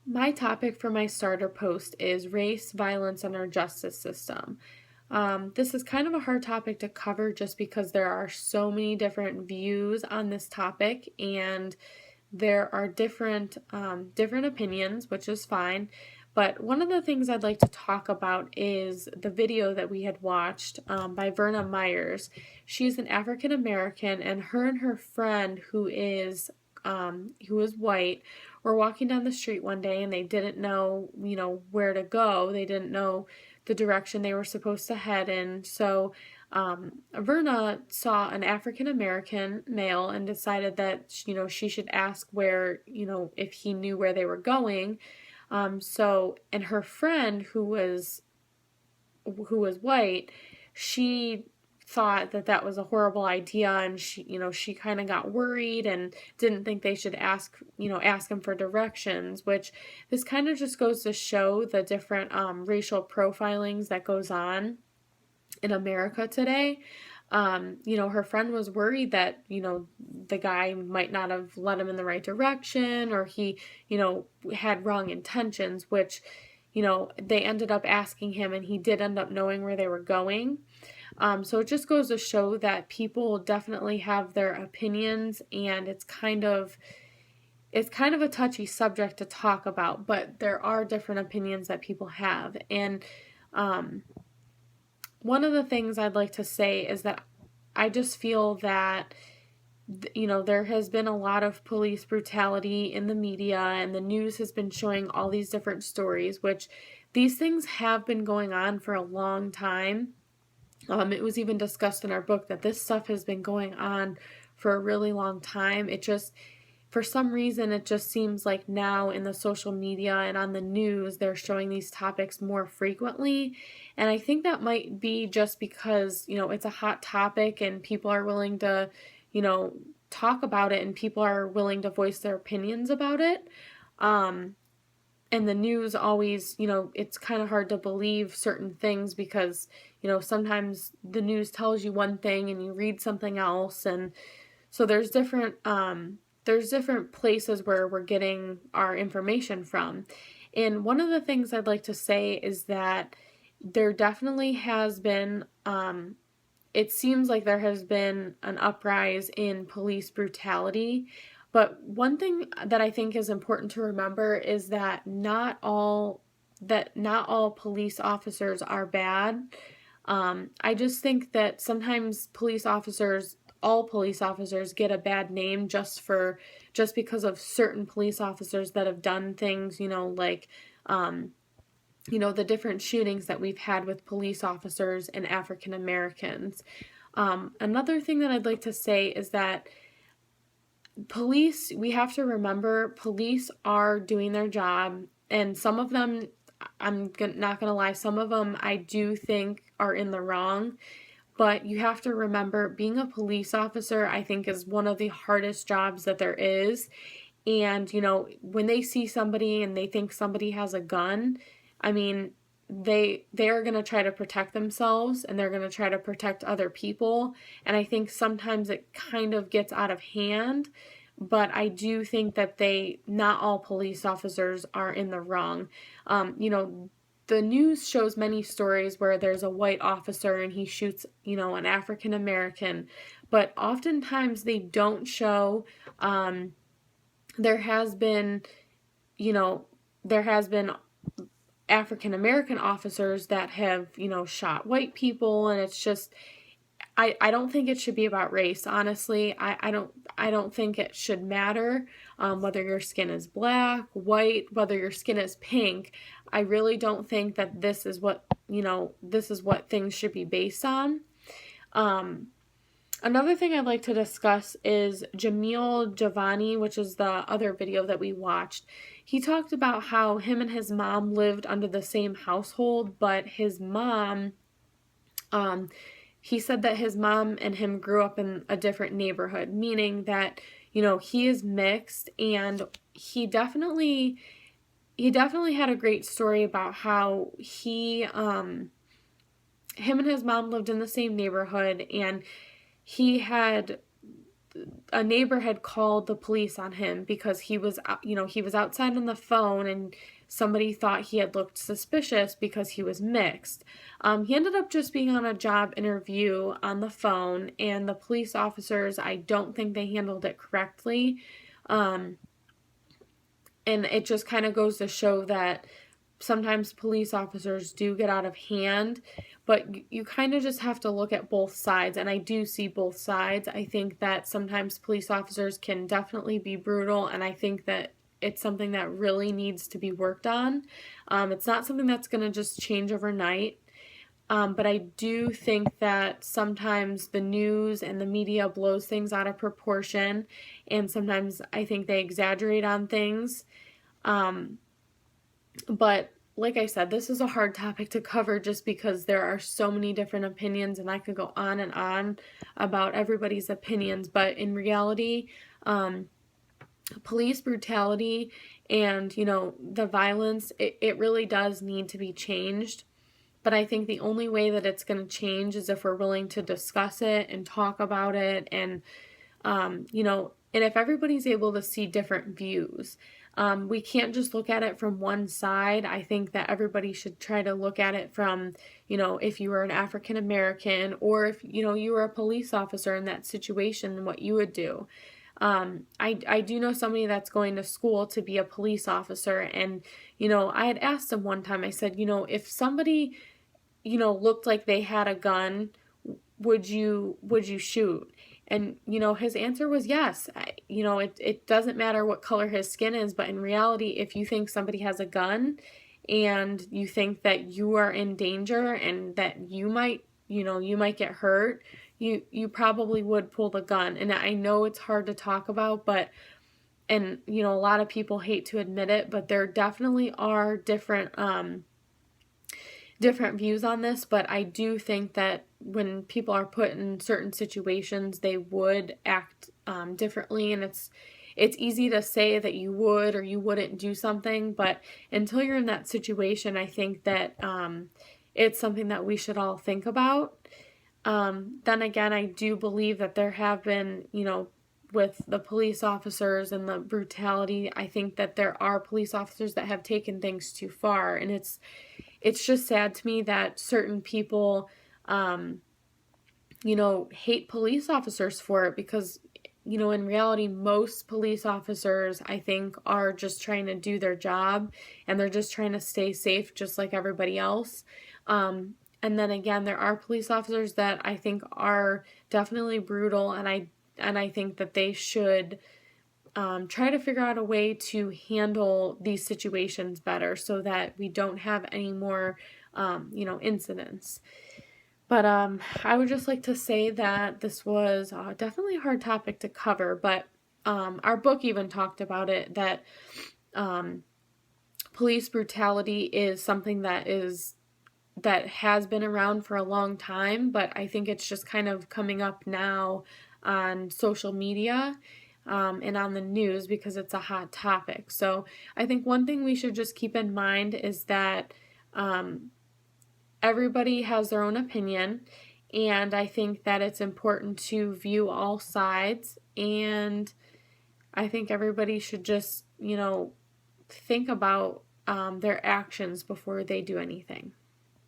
My topic for my starter post is race, violence, and our justice system. This is kind of a hard topic to cover just because there are so many different views on this topic, and there are different opinions, which is fine. But one of the things I'd like to talk about is the video that we had watched by Verna Myers. She's an African American, and her friend, who is white, were walking down the street one day, and they didn't know, where to go. They didn't know the direction they were supposed to head in. So Verna saw an African American male and decided that she should ask where, if he knew where they were going. And her friend who was white, she thought that that was a horrible idea, and she kind of got worried and didn't think they should ask him for directions, which this kind of just goes to show the different racial profilings that goes on in America today. Her friend was worried that, the guy might not have led him in the right direction, or he, had wrong intentions, which, they ended up asking him, and he did end up knowing where they were going. So it just goes to show that people definitely have their opinions, and it's kind of a touchy subject to talk about, but there are different opinions that people have. And one of the things I'd like to say is that I just feel that there has been a lot of police brutality in the media, and the news has been showing all these different stories, which these things have been going on for a long time. It was even discussed in our book that this stuff has been going on for a really long time. For some reason, it just seems like now in the social media and on the news, they're showing these topics more frequently. And I think that might be just because, it's a hot topic and people are willing to, talk about it, and people are willing to voice their opinions about it. And the news always, it's kind of hard to believe certain things because, sometimes the news tells you one thing and you read something else. And so there's different places where we're getting our information from. And one of the things I'd like to say is that there definitely has been, it seems like there has been an uprise in police brutality. But one thing that I think is important to remember is that not all police officers are bad. I just think that sometimes all police officers get a bad name just because of certain police officers that have done things, like the different shootings that we've had with police officers and African Americans. Another thing that I'd like to say is that we have to remember, police are doing their job, and some of them, not going to lie, some of them I do think are in the wrong. But you have to remember, being a police officer, I think, is one of the hardest jobs that there is. And, when they see somebody and they think somebody has a gun, I mean, they are going to try to protect themselves, and they're going to try to protect other people. And I think sometimes it kind of gets out of hand. But I do think that not all police officers are in the wrong. The news shows many stories where there's a white officer and he shoots, an African American, but oftentimes they don't show. There has been, you know, there has been African American officers that have, shot white people, and it's just, I don't think it should be about race, honestly. I don't think it should matter whether your skin is black, white, whether your skin is pink. I really don't think that this is what things should be based on. Another thing I'd like to discuss is Jamil Javani, which is the other video that we watched. He talked about how him and his mom lived under the same household, but his mom, he said that his mom and him grew up in a different neighborhood, meaning that, he is mixed, and he definitely had a great story about how him and his mom lived in the same neighborhood, and he had a neighbor had called the police on him because he was, he was outside on the phone and somebody thought he had looked suspicious because he was mixed. He ended up just being on a job interview on the phone, and the police officers, I don't think they handled it correctly. And it just kind of goes to show that sometimes police officers do get out of hand, but you kind of just have to look at both sides, and I do see both sides. I think that sometimes police officers can definitely be brutal, and I think that it's something that really needs to be worked on. It's not something that's going to just change overnight, but I do think that sometimes the news and the media blows things out of proportion, and sometimes I think they exaggerate on things. But like I said, this is a hard topic to cover just because there are so many different opinions, and I could go on and on about everybody's opinions. But in reality, police brutality and, the violence, it really does need to be changed. But I think the only way that it's going to change is if we're willing to discuss it and talk about it, and, and if everybody's able to see different views. We can't just look at it from one side. I think that everybody should try to look at it from, if you were an African American, or if, you were a police officer in that situation, what you would do. I do know somebody that's going to school to be a police officer, and, I had asked him one time, I said, if somebody, looked like they had a gun, would you shoot? And, his answer was yes. It doesn't matter what color his skin is, but in reality, if you think somebody has a gun and you think that you are in danger and that you might get hurt, you probably would pull the gun. And I know it's hard to talk about, and a lot of people hate to admit it, but there definitely are different views on this, but I do think that when people are put in certain situations, they would act differently, and it's easy to say that you would or you wouldn't do something, but until you're in that situation, I think that it's something that we should all think about. Then again, I do believe that there have been, with the police officers and the brutality, I think that there are police officers that have taken things too far, and it's just sad to me that certain people, hate police officers for it because, in reality, most police officers, I think, are just trying to do their job, and they're just trying to stay safe just like everybody else. And then again, there are police officers that I think are definitely brutal, and I think that they should try to figure out a way to handle these situations better so that we don't have any more, incidents. But I would just like to say that this was definitely a hard topic to cover, but our book even talked about it, that police brutality is something that has been around for a long time, but I think it's just kind of coming up now on social media and on the news because it's a hot topic. So I think one thing we should just keep in mind is that everybody has their own opinion, and I think that it's important to view all sides, and I think everybody should just, think about their actions before they do anything.